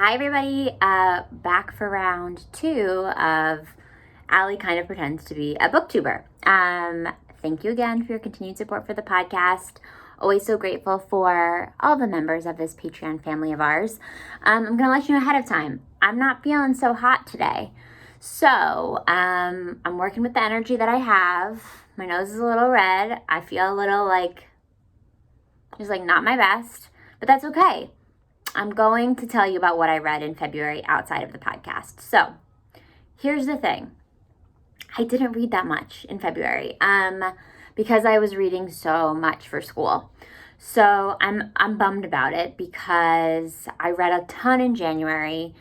Hi everybody, back for round 2 of Allie Kind of Pretends to Be a Booktuber. Thank you again for your continued support for the podcast. Always so grateful for all the members of this Patreon family of ours. I'm going to let you know ahead of time, I'm not feeling so hot today. So, I'm working with the energy that I have. My nose is a little red. I feel a little just not my best, but that's okay. I'm going to tell you about what I read in February outside of the podcast. So here's the thing. I didn't read that much in February because I was reading so much for school. So I'm bummed about it because I read a ton in January.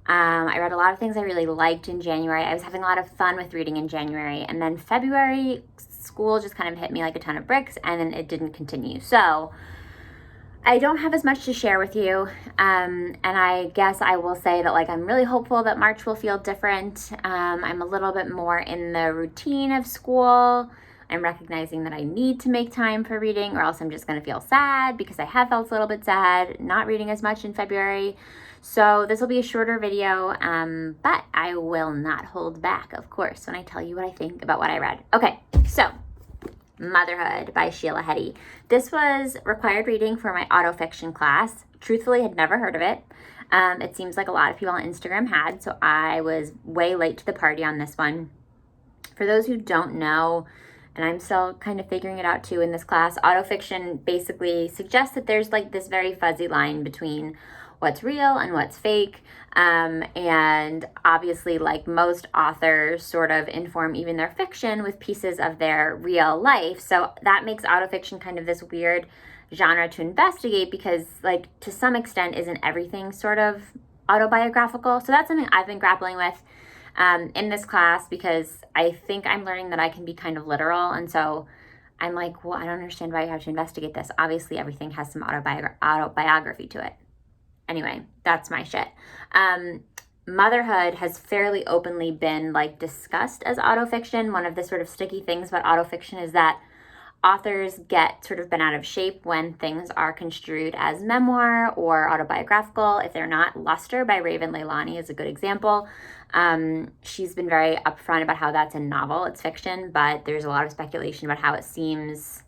I read a lot of things I really liked in January. I was having a lot of fun with reading in January. And then February, school just kind of hit me like a ton of bricks and then it didn't continue. So I don't have as much to share with you, and I guess I will say that I'm really hopeful that March will feel different. I'm a little bit more in the routine of school. I'm recognizing that I need to make time for reading or else I'm just going to feel sad because I have felt a little bit sad not reading as much in February. So this will be a shorter video, but I will not hold back, of course, when I tell you what I think about what I read. Okay, so Motherhood by Sheila Heti. This was required reading for my autofiction class. Truthfully, had never heard of it. It seems like a lot of people on Instagram had, so I was way late to the party on this one. For those who don't know, and I'm still kind of figuring it out too in this class, autofiction basically suggests that there's this very fuzzy line between what's real and what's fake. And obviously, most authors sort of inform even their fiction with pieces of their real life. So that makes autofiction kind of this weird genre to investigate because, to some extent, isn't everything sort of autobiographical? So that's something I've been grappling with in this class because I think I'm learning that I can be kind of literal. And so I'm well, I don't understand why you have to investigate this. Obviously, everything has some autobiography to it. Anyway, that's my shit. Motherhood has fairly openly been discussed as autofiction. One of the sort of sticky things about autofiction is that authors get sort of bent out of shape when things are construed as memoir or autobiographical. If they're not, Luster by Raven Leilani is a good example. She's been very upfront about how that's a novel, it's fiction, but there's a lot of speculation about how it seems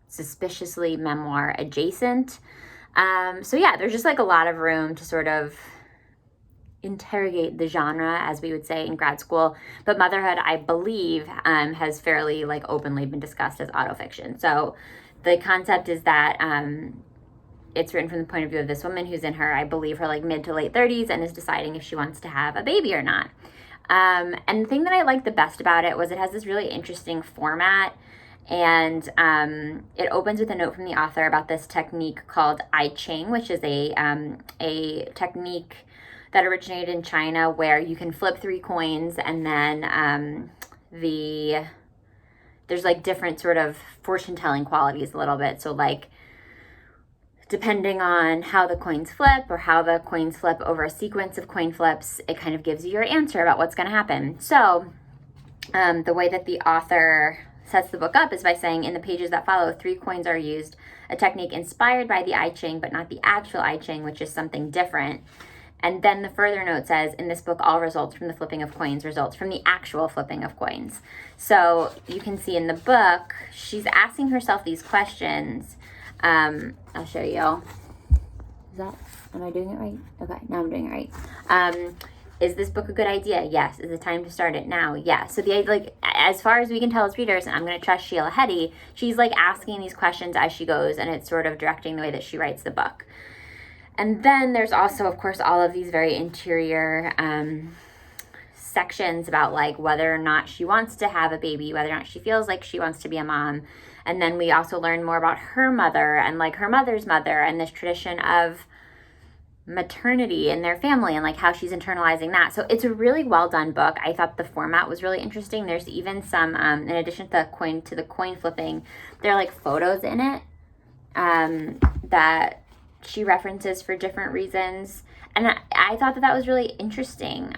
suspiciously memoir adjacent. So yeah, there's just a lot of room to sort of interrogate the genre, as we would say in grad school. But Motherhood, I believe, has fairly openly been discussed as autofiction. So the concept is that it's written from the point of view of this woman who's in her, I believe, her mid to late 30s and is deciding if she wants to have a baby or not. And the thing that I liked the best about it was it has this really interesting format. And it opens with a note from the author about this technique called I Ching, which is a technique that originated in China where you can flip 3 coins and then there's different sort of fortune-telling qualities a little bit. So depending on how the coins flip or how the coins flip over a sequence of coin flips, it kind of gives you your answer about what's going to happen. So the way that the author sets the book up is by saying in the pages that follow, 3 coins are used, a technique inspired by the I Ching, but not the actual I Ching, which is something different. And then the further note says, in this book, all results from the flipping of coins results from the actual flipping of coins. So you can see in the book, she's asking herself these questions. I'll show you. Am I doing it right? Okay, now I'm doing it right. Is this book a good idea? Yes. Is it time to start it now? Yes. So as far as we can tell as readers, and I'm going to trust Sheila Heti, she's asking these questions as she goes, and it's sort of directing the way that she writes the book. And then there's also, of course, all of these very interior sections about whether or not she wants to have a baby, whether or not she feels like she wants to be a mom. And then we also learn more about her mother and her mother's mother and this tradition of maternity in their family and how she's internalizing that. So it's a really well done book. I thought the format was really interesting. There's even some in addition to the coin flipping, there are photos in it that she references for different reasons, and I thought that was really interesting.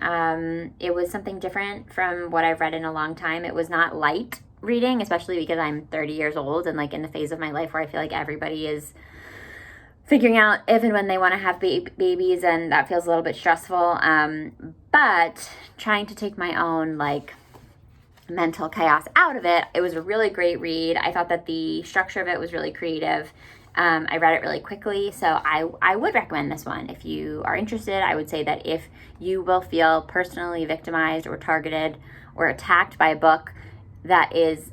It was something different from what I've read in a long time. It was not light reading, especially because I'm 30 years old and in the phase of my life where I feel everybody is figuring out if and when they want to have babies, and that feels a little bit stressful. But trying to take my own like mental chaos out of it. It was a really great read. I thought that the structure of it was really creative. I read it really quickly, so I would recommend this one. If you are interested, I would say that if you will feel personally victimized or targeted or attacked by a book that is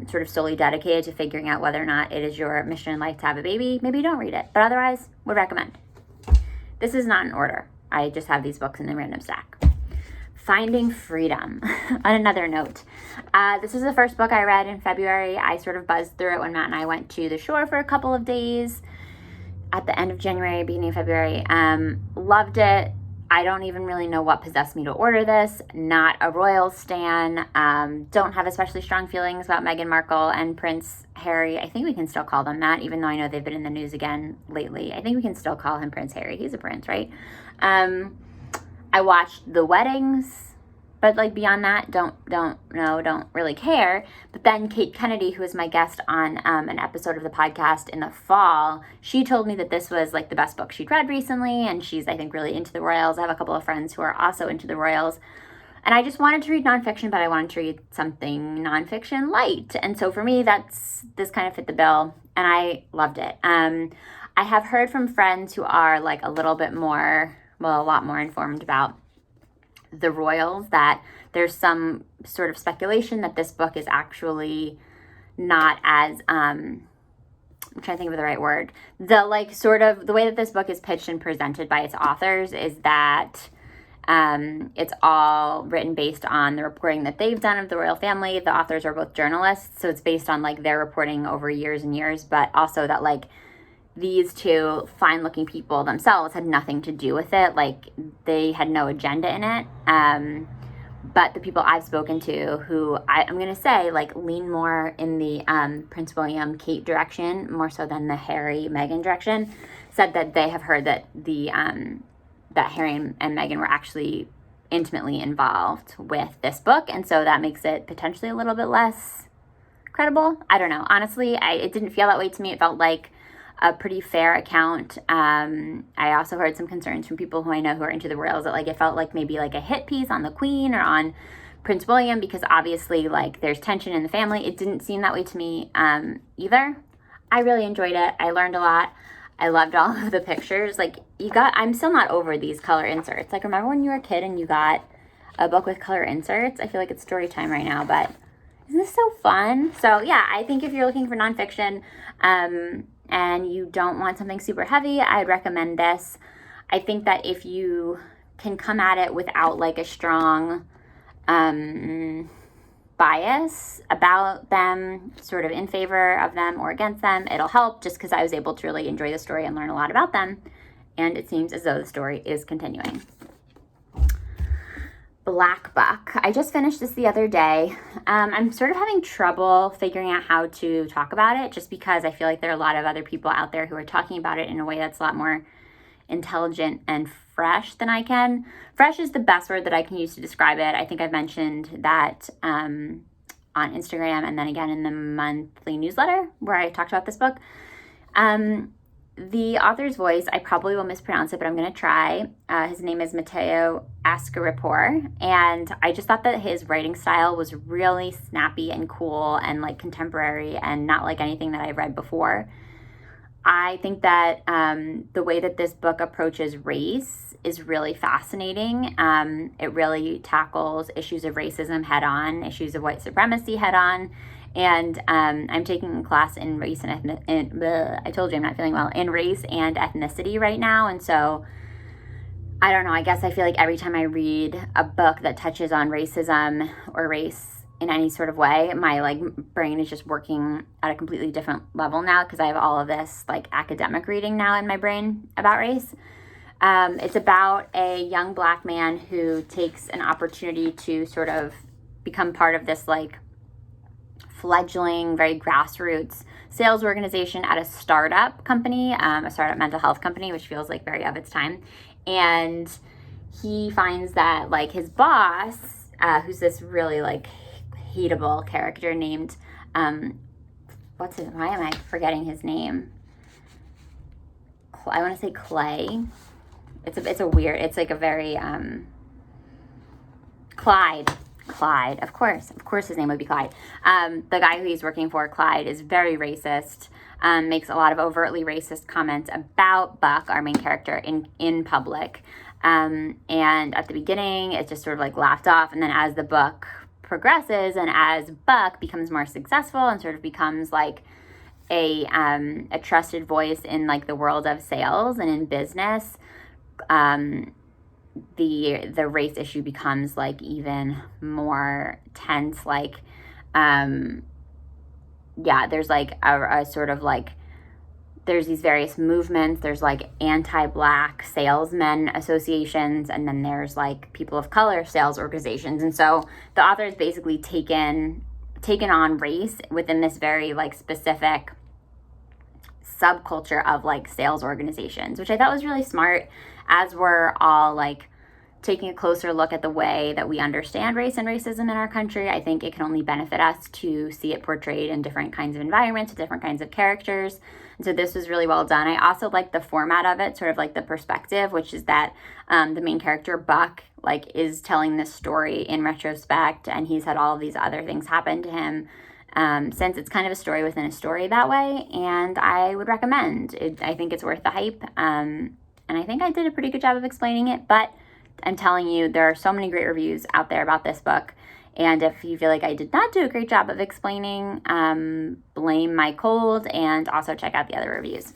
sort of solely dedicated to figuring out whether or not it is your mission in life to have a baby, maybe don't read it. But otherwise, would recommend. This is not in order. I just have these books in the random stack. Finding Freedom. On another note, this is the first book I read in February. I sort of buzzed through it when Matt and I went to the shore for a couple of days at the end of January, beginning of February. Loved it. I don't even really know what possessed me to order this. Not a royal stan. Don't have especially strong feelings about Meghan Markle and Prince Harry. I think we can still call them that, even though I know they've been in the news again lately. I think we can still call him Prince Harry. He's a prince, right? I watched the weddings, but like beyond that, don't really care. But then Kate Kennedy, who was my guest on an episode of the podcast in the fall, she told me that this was like the best book she'd read recently, and she's, I think, really into the royals. I have a couple of friends who are also into the royals, and I just wanted to read nonfiction, but I wanted to read something nonfiction light, and so for me, this kind of fit the bill, and I loved it. I have heard from friends who are like a lot more informed about the royals, that there's some sort of speculation that this book is actually not as I'm trying to think of the right word. The like sort of the way that this book is pitched and presented by its authors is that it's all written based on the reporting that they've done of the royal family. The authors are both journalists, so it's based on like their reporting over years and years, but also that like these two fine-looking people themselves had nothing to do with it. Like, they had no agenda in it. But the people I've spoken to, who I'm going to say, like, lean more in the Prince William, Kate direction, more so than the Harry, Meghan direction, said that they have heard that that Harry and Meghan were actually intimately involved with this book. And so that makes it potentially a little bit less credible. I don't know. Honestly, it didn't feel that way to me. It felt like a pretty fair account. I also heard some concerns from people who I know who are into the royals that like it felt like maybe like a hit piece on the Queen or on Prince William, because obviously like there's tension in the family. It didn't seem that way to me either. I really enjoyed it. I learned a lot. I loved all of the pictures. Like I'm still not over these color inserts. Like, remember when you were a kid and you got a book with color inserts? I feel like it's story time right now, but isn't this so fun? So yeah, I think if you're looking for nonfiction, and you don't want something super heavy, I'd recommend this. I think that if you can come at it without like a strong bias about them, sort of in favor of them or against them, it'll help, just because I was able to really enjoy the story and learn a lot about them. And it seems as though the story is continuing. Black Buck. I just finished this the other day. I'm sort of having trouble figuring out how to talk about it, just because I feel like there are a lot of other people out there who are talking about it in a way that's a lot more intelligent and fresh than I can. Fresh is the best word that I can use to describe it. I think I've mentioned that on Instagram and then again in the monthly newsletter where I talked about this book. The author's voice, I probably will mispronounce it, but I'm going to try. His name is Matteo Ascaripor, and I just thought that his writing style was really snappy and cool and like contemporary and not like anything that I've read before. I think that the way that this book approaches race is really fascinating. It really tackles issues of racism head on, issues of white supremacy head on. And I'm taking a class in race and I told you I'm not feeling well, in race and ethnicity right now. And so, I don't know, I guess I feel like every time I read a book that touches on racism or race in any sort of way, my like brain is just working at a completely different level now, because I have all of this like academic reading now in my brain about race. It's about a young Black man who takes an opportunity to sort of become part of this like fledgling, very grassroots sales organization at a startup company, a startup mental health company, which feels like very of its time. And he finds that like his boss, who's this really like hateable character named, why am I forgetting his name? I want to say Clay. It's a weird, it's like a very, Clyde, of course his name would be Clyde. The guy who he's working for, Clyde, is very racist, makes a lot of overtly racist comments about Buck, our main character, in public. And at the beginning, it's just sort of like laughed off. And then as the book progresses and as Buck becomes more successful and sort of becomes like a trusted voice in like the world of sales and in business, the race issue becomes like even more tense. Like, there's like a sort of like, there's these various movements. There's like anti-Black salesmen associations, and then there's like people of color sales organizations. And so the author has basically taken on race within this very like specific subculture of like sales organizations, which I thought was really smart, as we're all like taking a closer look at the way that we understand race and racism in our country. I think it can only benefit us to see it portrayed in different kinds of environments, with different kinds of characters. And so this was really well done. I also like the format of it, sort of like the perspective, which is that the main character, Buck, like is telling this story in retrospect, and he's had all of these other things happen to him since. It's kind of a story within a story that way, and I would recommend it. I think it's worth the hype, and I think I did a pretty good job of explaining it, but I'm telling you, there are so many great reviews out there about this book. And if you feel like I did not do a great job of explaining, blame my cold, and also check out the other reviews.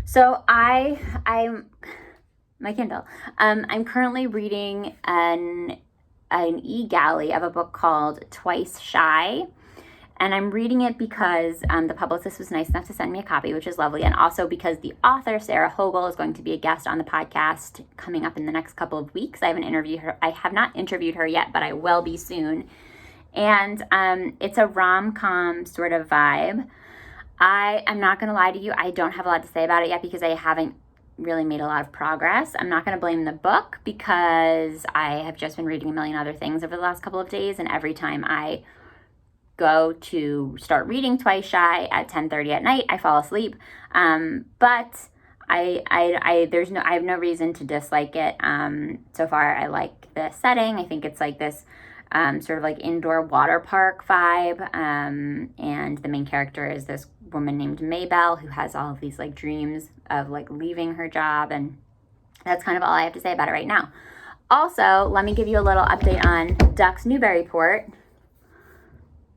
So I'm my Kindle. I'm currently reading an e-galley of a book called Twice Shy. And I'm reading it because the publicist was nice enough to send me a copy, which is lovely. And also because the author, Sarah Hogel, is going to be a guest on the podcast coming up in the next couple of weeks. I have not interviewed her yet, but I will be soon. And it's a rom-com sort of vibe. I am not going to lie to you. I don't have a lot to say about it yet because I haven't really made a lot of progress. I'm not going to blame the book because I have just been reading a million other things over the last couple of days. And every time I go to start reading Twice Shy at 10:30 at night, I fall asleep. But I have no reason to dislike it. So far, I like the setting. I think it's like this sort of like indoor water park vibe. And the main character is this woman named Maybelle who has all of these like dreams of like leaving her job. And that's kind of all I have to say about it right now. Also, let me give you a little update on Ducks Newburyport.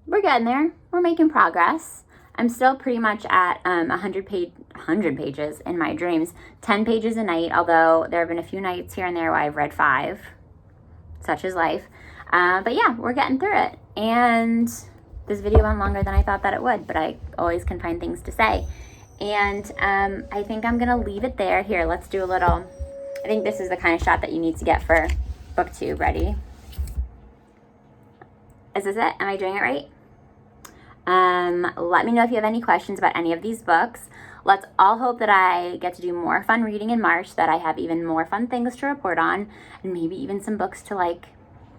We're getting there. We're making progress. I'm still pretty much at 100 pages in my dreams, 10 pages a night, although there have been a few nights here and there where I've read 5. Such is life. But yeah, we're getting through it. And this video went longer than I thought that it would, but I always can find things to say. And I think I'm going to leave it there. Here, let's do a little, I think this is the kind of shot that you need to get for BookTube. Ready? Is this it? Am I doing it right? Let me know if you have any questions about any of these books. Let's all hope that I get to do more fun reading in March, that I have even more fun things to report on, and maybe even some books to like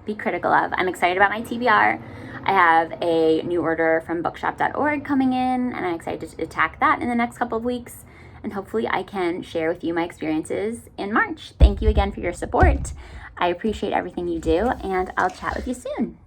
be critical of. I'm excited about my TBR. I have a new order from bookshop.org coming in, and I'm excited to attack that in the next couple of weeks. And hopefully I can share with you my experiences in March. Thank you again for your support. I appreciate everything you do, and I'll chat with you soon.